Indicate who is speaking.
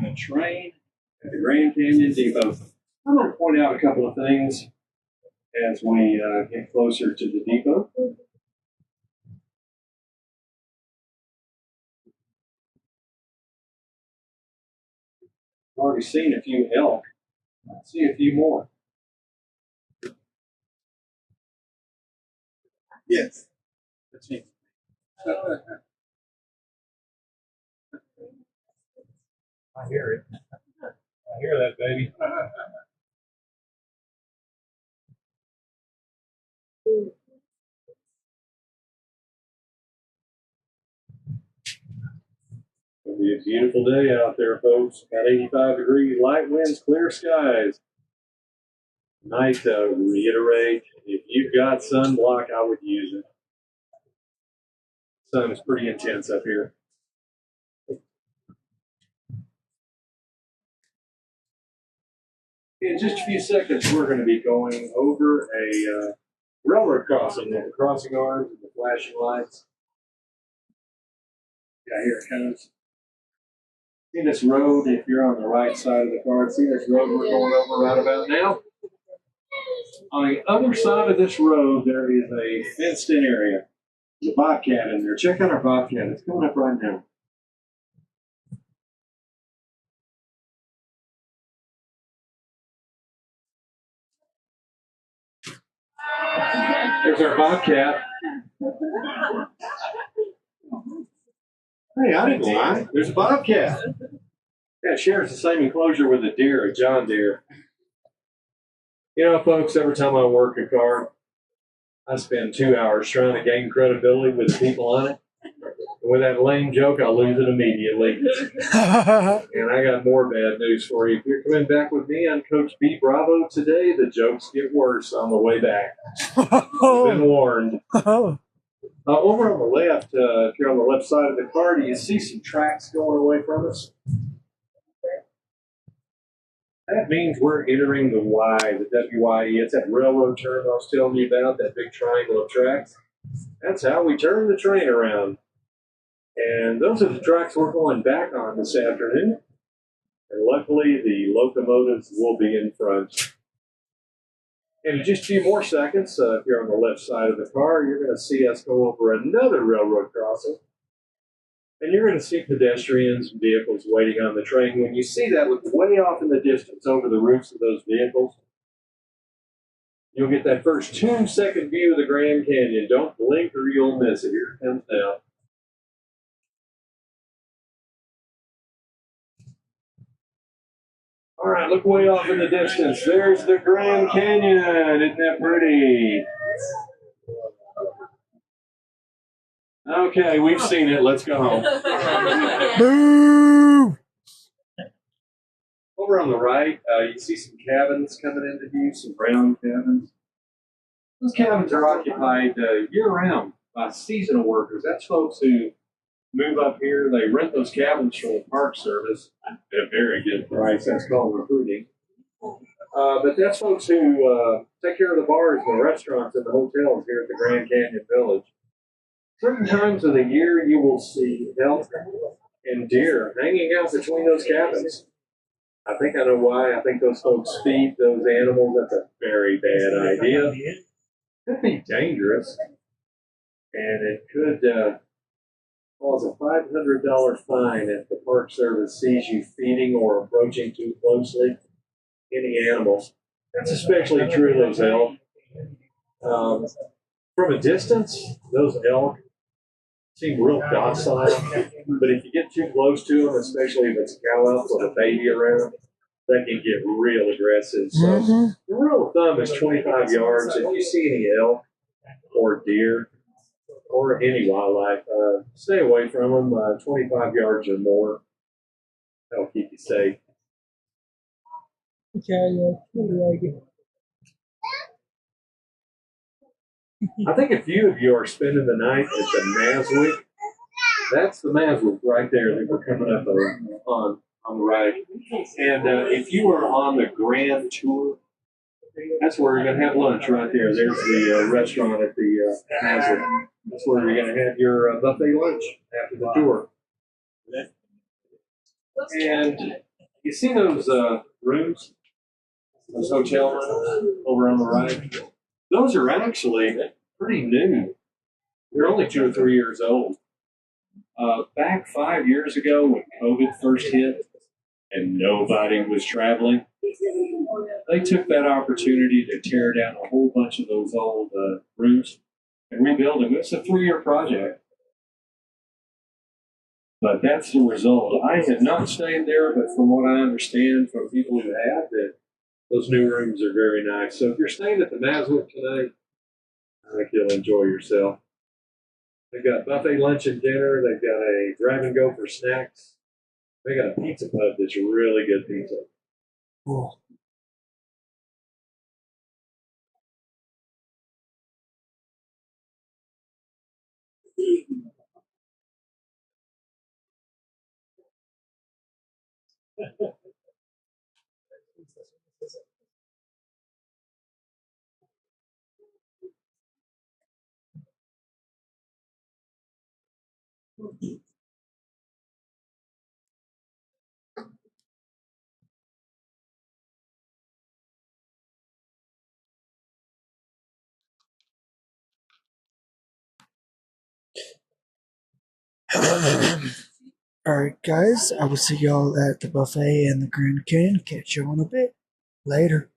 Speaker 1: the train at the Grand Canyon Depot. I'm going to point out a couple of things as we get closer to the depot. I've already seen a few elk. Let's see a few more. Yes. I hear it. I hear that, baby. It'll be a beautiful day out there, folks. About 85 degrees, light winds, clear skies. Nice to reiterate, if you've got sunblock, I would use it. The sun is pretty intense up here. In just a few seconds, we're going to be going over a railroad crossing with the crossing arms and the flashing lights. Yeah, here it comes. See this road, if you're on the right side of the card, see this road we're going over right about now? On the other side of this road, there is a fenced-in area. There's a bobcat in there. Check out our bobcat. It's coming up right now. There's our bobcat. Hey, I didn't lie. There's a bobcat. Yeah, it shares the same enclosure with a deer, a John Deere. You know, folks, every time I work a car, I spend 2 hours trying to gain credibility with the people on it. And with that lame joke, I lose it immediately. And I got more bad news for you. If you're coming back with me on Coach B Bravo today, the jokes get worse on the way back. I've been warned. Over on the left, if you're on the left side of the car, do you see some tracks going away from us? That means we're entering the Y, the W-Y-E. It's that railroad term I was telling you about, that big triangle of tracks. That's how we turn the train around. And those are the tracks we're going back on this afternoon. And luckily, the locomotives will be in front. And in just a few more seconds, if you're on the left side of the car, you're going to see us go over another railroad crossing. And you're going to see pedestrians and vehicles waiting on the train. When you see that, look way off in the distance over the roofs of those vehicles. You'll get that first 2-second view of the Grand Canyon. Don't blink or you'll miss it. Here it comes now. All right, look way off in the distance. There's the Grand Canyon. Isn't that pretty? Okay, we've seen it. Let's go home. Boo! Over on the right, you see some cabins coming into view, some brown cabins. Those cabins are occupied year-round by seasonal workers. That's folks who move up here. They rent those cabins from the Park Service at a very good price. That's called recruiting. But that's folks who take care of the bars and the restaurants and the hotels here at the Grand Canyon Village. Certain times of the year, you will see elk and deer hanging out between those cabins. I think I know why. I think those folks feed those animals. That's a very bad idea. It could be dangerous, and it could cause a $500 fine if the Park Service sees you feeding or approaching too closely any animals. That's especially true of those elk. From a distance, those elk seem real docile, but if you get too close to them, especially if it's a cow elk with a baby around, that can get real aggressive. So the rule of thumb is 25 yards. If you see any elk or deer or any wildlife, stay away from them. 25 yards or more. That'll keep you safe. I think a few of you are spending the night at the Maswick. That's the Maswick right there that we're coming up on the right. And if you are on the Grand Tour, that's where you're going to have lunch right there. There's the restaurant at the Maswick. That's where you're going to have your buffet lunch after the tour. And You see those rooms, those hotel rooms over on the right? Those are actually pretty new. They're only 2 or 3 years old. Back 5 years ago when COVID first hit and nobody was traveling, they took that opportunity to tear down a whole bunch of those old rooms and rebuild them. It's a 3 year project. But that's the result. I had not stayed there, but from what I understand from people who have, that those new rooms are very nice. So if you're staying at the Maswick tonight, I think you'll enjoy yourself. They've got buffet lunch and dinner. They've got a grab and go for snacks. They got a pizza pub that's really good pizza.
Speaker 2: Cool. Alright, guys, I will see y'all at the buffet and the Grand Canyon. Catch you on a bit. Later.